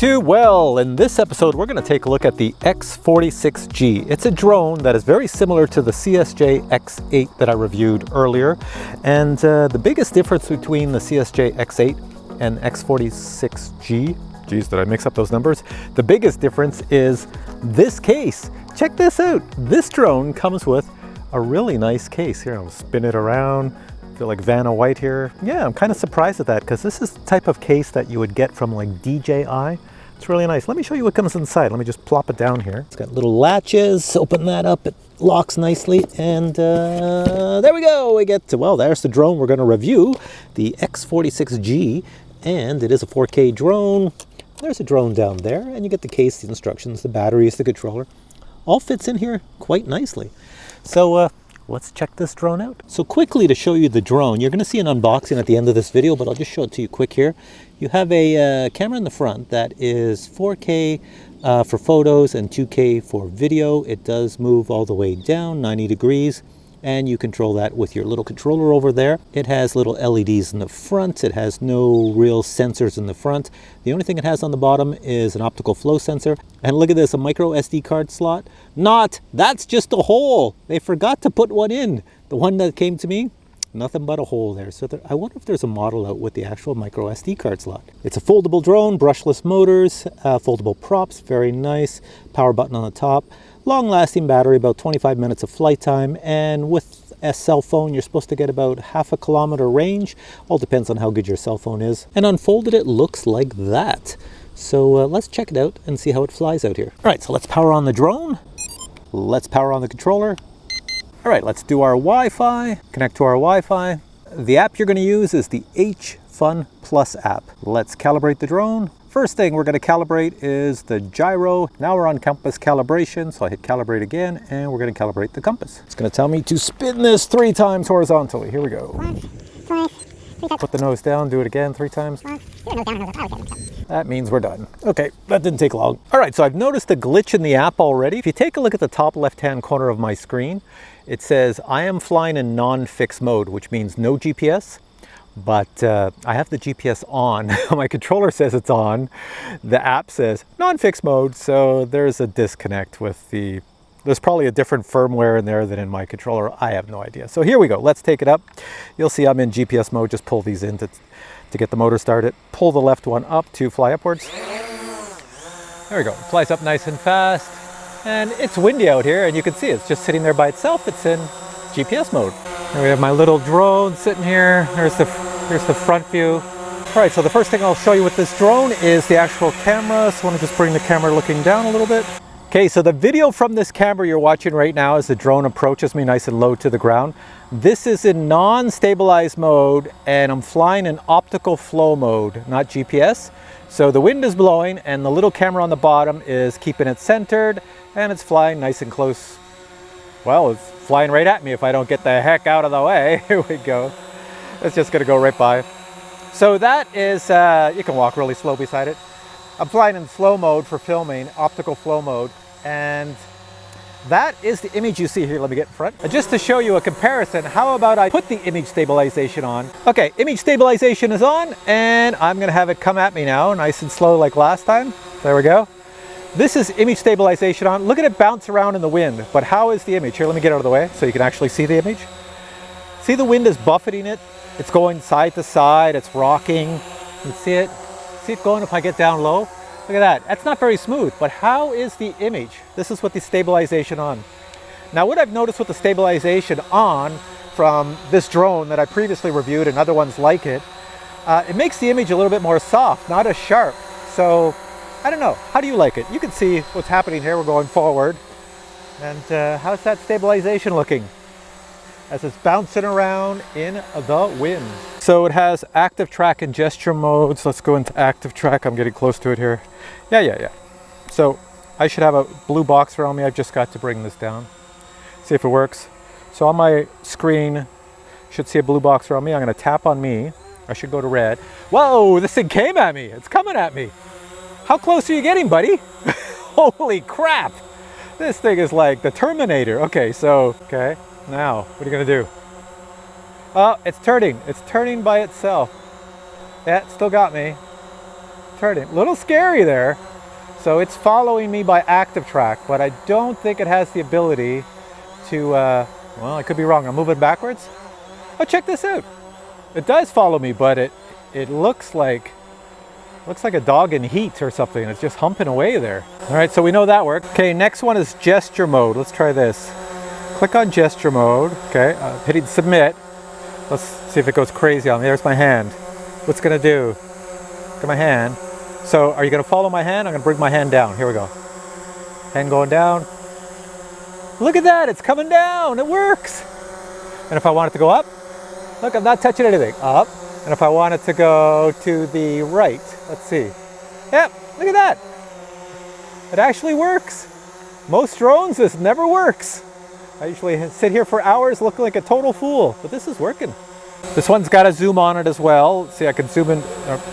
YouTube. Well, in this episode, we're going to take a look at the X46G. It's a drone that is very similar to the CSJ X8 that I reviewed earlier. And the biggest difference between the CSJ X8 and X46G, geez, did I mix up those numbers? The biggest difference is this case. Check this out. This drone comes with a really nice case. Here, I'll spin it around. I feel like Vanna White here. Yeah, I'm kind of surprised at that because this is the type of case that you would get from like DJI. It's really nice. Let me show you what comes inside. Let me just plop it down here. It's got little latches. Open that up. It locks nicely. And there we go. We get to, well, there's the drone we're going to review, the X46G. And it is a 4K drone. There's a drone down there. And you get the case, the instructions, the batteries, the controller. All fits in here quite nicely. So, let's check this drone out. So quickly to show you the drone, you're going to see an unboxing at the end of this video, but I'll just show it to you quick here. You have a camera in the front that is 4K for photos and 2K for video. It does move all the way down 90 degrees, and you control that with your little controller over there. It has little LEDs in the front. It has no real sensors in the front. The only thing it has on the bottom is an optical flow sensor. And look at this, a micro SD card slot. That's just a hole. They forgot to put one in. The one that came to me, nothing but a hole there. So I wonder if there's a model out with the actual micro SD card slot. It's a foldable drone, brushless motors, foldable props, very nice. Power button on the top. Long-lasting battery, about 25 minutes of flight time, and with a cell phone, you're supposed to get about half a kilometer range. All depends on how good your cell phone is. And unfolded, it looks like that. So let's check it out and see how it flies out here. All right, so let's power on the drone. Let's power on the controller. All right, let's do our Wi-Fi, connect to our Wi-Fi. The app you're gonna use is the H-Fun Plus app. Let's calibrate the drone. First thing we're going to calibrate is the gyro. Now we're on compass calibration, so I hit calibrate again, and we're going to calibrate the compass. It's going to tell me to spin this 3 times horizontally. Here we go. Put the nose down, do it again 3 times. That means we're done. Okay, that didn't take long. All right, so I've noticed a glitch in the app already. If you take a look at the top left-hand corner of my screen, it says I am flying in non-fixed mode, which means no GPS. But I have the GPS on. My controller says it's on. The app says non-fixed mode, so there's a disconnect with there's probably a different firmware in there than in my controller. I have no idea. So here we go. Let's take it up. You'll see I'm in GPS mode. Just pull these in to get the motor started. Pull the left one up to fly upwards. There we go. It flies up nice and fast. And it's windy out here, and you can see it's just sitting there by itself. It's in GPS mode. Here we have my little drone sitting here. Here's the front view. All right, so the first thing I'll show you with this drone is the actual camera. So I want to just bring the camera looking down a little bit. Okay, so the video from this camera you're watching right now as the drone approaches me nice and low to the ground. This is in non-stabilized mode, and I'm flying in optical flow mode, not GPS. So the wind is blowing, and the little camera on the bottom is keeping it centered, and it's flying nice and close. Well, it's flying right at me if I don't get the heck out of the way. Here we go. It's just gonna go right by. So that is, you can walk really slow beside it. I'm flying in slow mode for filming, optical flow mode, and that is the image you see here. Let me get in front. Just to show you a comparison, how about I put the image stabilization on? Okay, image stabilization is on, and I'm gonna have it come at me now, nice and slow like last time. There we go. This is image stabilization on. Look at it bounce around in the wind, but how is the image? Here, let me get out of the way so you can actually see the image. See, the wind is buffeting it. It's going side to side, it's rocking. You can see it? See it going if I get down low? Look at that. That's not very smooth, but how is the image? This is with the stabilization on. Now, what I've noticed with the stabilization on from this drone that I previously reviewed and other ones like it, it makes the image a little bit more soft, not as sharp. So, I don't know. How do you like it? You can see what's happening here. We're going forward. And how's that stabilization looking as it's bouncing around in the wind? So it has active track and gesture modes. Let's go into active track. I'm getting close to it here. Yeah. So I should have a blue box around me. I've just got to bring this down. See if it works. So on my screen, you should see a blue box around me. I'm going to tap on me. I should go to red. Whoa, this thing came at me. It's coming at me. How close are you getting, buddy? Holy crap. This thing is like the Terminator. Okay, now, what are you gonna do? Oh, it's turning. It's turning by itself. Yeah, it still got me. turning. A little scary there. So it's following me by active track, but I don't think it has the ability to, well, I could be wrong. I'm moving backwards. Oh, check this out. It does follow me, but it looks like a dog in heat or something. It's just humping away there. All right, so we know that worked. Okay, next one is gesture mode. Let's try this. Click on gesture mode. Okay, hitting submit. Let's see if it goes crazy on me. There's my hand. What's it gonna do? Look at my hand. So are you gonna follow my hand? I'm gonna bring my hand down. Here we go. Hand going down. Look at that, it's coming down. It works. And if I want it to go up, look, I'm not touching anything. Up. And if I want it to go to the right, let's see. Yep, look at that. It actually works. Most drones, this never works. I usually sit here for hours looking like a total fool, but this is working. This one's got a zoom on it as well. See, I can zoom in,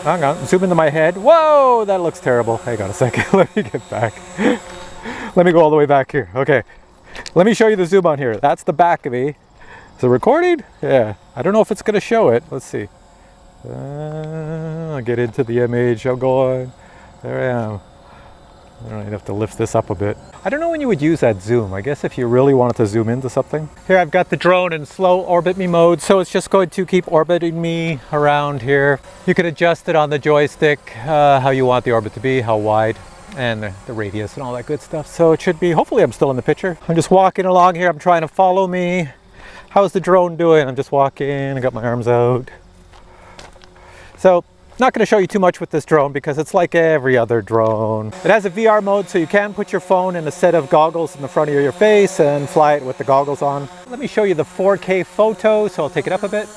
hang on, zoom into my head. Whoa, that looks terrible. Hang on a second, let me get back. Let me go all the way back here. Okay, let me show you the zoom on here. That's the back of me. Is it recording? Yeah, I don't know if it's gonna show it. Let's see. I'll get into the image. I'm going. There I am. I don't even have to lift this up a bit. I don't know when you would use that zoom. I guess if you really wanted to zoom into something. Here I've got the drone in slow orbit me mode, so it's just going to keep orbiting me around here. You can adjust it on the joystick, how you want the orbit to be, how wide, and the radius and all that good stuff. So it should be, hopefully I'm still in the picture. I'm just walking along here. I'm trying to follow me. How's the drone doing? I'm just walking. I got my arms out. So, not going to show you too much with this drone because it's like every other drone. It has a VR mode, so you can put your phone in a set of goggles in the front of your face and fly it with the goggles on. Let me show you the 4K photo, so I'll take it up a bit.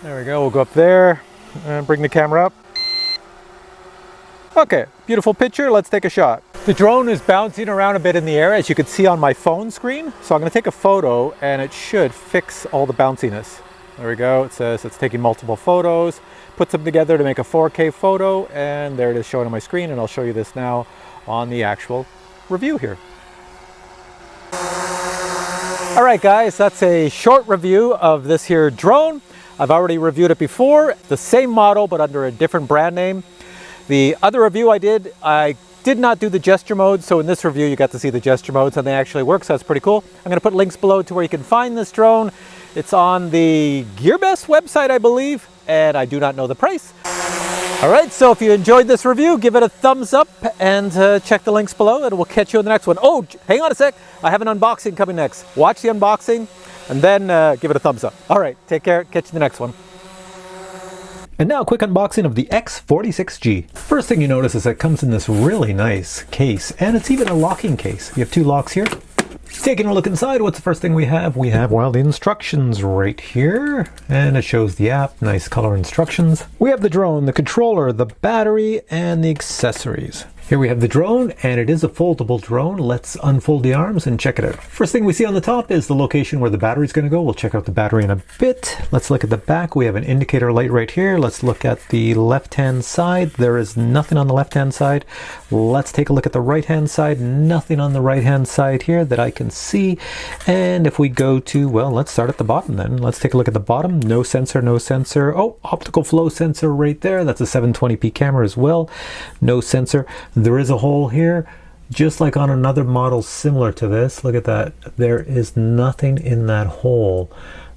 There we go, we'll go up there and bring the camera up. Okay, beautiful picture, let's take a shot. The drone is bouncing around a bit in the air, as you can see on my phone screen. So I'm going to take a photo and it should fix all the bounciness. There we go, it says it's taking multiple photos, puts them together to make a 4K photo, and there it is showing on my screen, and I'll show you this now on the actual review here. All right guys, that's a short review of this here drone. I've already reviewed it before, the same model but under a different brand name. The other review I did not do the gesture mode, so in this review you got to see the gesture modes and they actually work, so that's pretty cool. I'm going to put links below to where you can find this drone. It's on the Gearbest website, I believe, and I do not know the price. All right, so if you enjoyed this review, give it a thumbs up and check the links below, and we'll catch you in the next one. Oh, hang on a sec. I have an unboxing coming next. Watch the unboxing and then give it a thumbs up. All right, take care. Catch you in the next one. And now a quick unboxing of the X46G. First thing you notice is that it comes in this really nice case, and it's even a locking case. You have two locks here. Taking a look inside, what's the first thing we have? We have, well, the instructions right here, and it shows the app, nice color instructions. We have the drone, the controller, the battery, and the accessories. Here we have the drone, and it is a foldable drone. Let's unfold the arms and check it out. First thing we see on the top is the location where the battery's going to go. We'll check out the battery in a bit. Let's look at the back. We have an indicator light right here. Let's look at the left-hand side. There is nothing on the left-hand side. Let's take a look at the right-hand side. Nothing on the right-hand side here that I can see. And if we go to, well, let's start at the bottom then. Let's take a look at the bottom. No sensor, no sensor. Oh, optical flow sensor right there. That's a 720p camera as well. No sensor. There is a hole here, just like on another model similar to this. Look at that. There is nothing in that hole.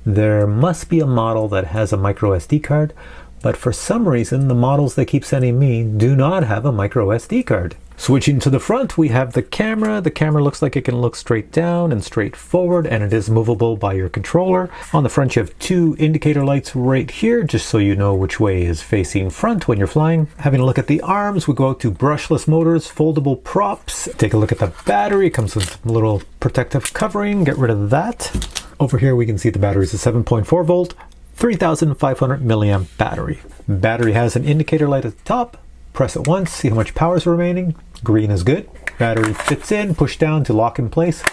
There must be a model that has a micro SD card, but for some reason the models they keep sending me do not have a micro SD card. Switching to the front, we have the camera. The camera looks like it can look straight down and straight forward, and it is movable by your controller. On the front, you have two indicator lights right here, just so you know which way is facing front when you're flying. Having a look at the arms, we go out to brushless motors, foldable props. Take a look at the battery. It comes with a little protective covering. Get rid of that. Over here, we can see the battery is a 7.4 volt, 3,500 milliamp battery. Battery has an indicator light at the top. Press it once, see how much power is remaining. Green is good. Battery fits in, push down to lock in place.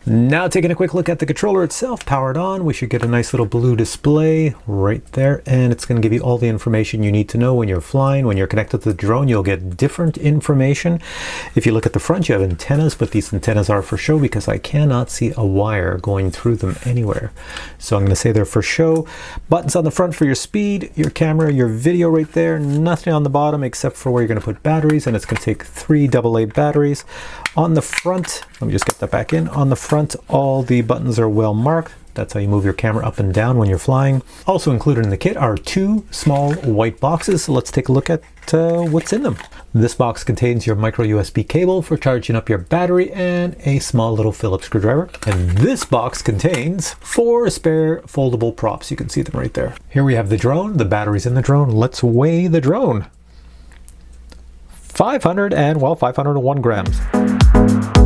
Now taking a quick look at the controller itself, powered on, we should get a nice little blue display right there, and it's going to give you all the information you need to know when you're flying. When you're connected to the drone, you'll get different information. If you look at the front, you have antennas, but these antennas are for show because I cannot see a wire going through them anywhere. So I'm going to say they're for show. Buttons on the front for your speed, your camera, your video right there. Nothing on the bottom except for where you're going to put batteries, and it's going to take 3 AA batteries. On the front, let me just get that back in. On the front, all the buttons are well marked. That's how you move your camera up and down when you're flying. Also included in the kit are 2 small white boxes. So let's take a look at what's in them. This box contains your micro USB cable for charging up your battery and a small little Phillips screwdriver. And this box contains 4 spare foldable props. You can see them right there. Here we have the drone, the batteries in the drone. Let's weigh the drone. 501 grams.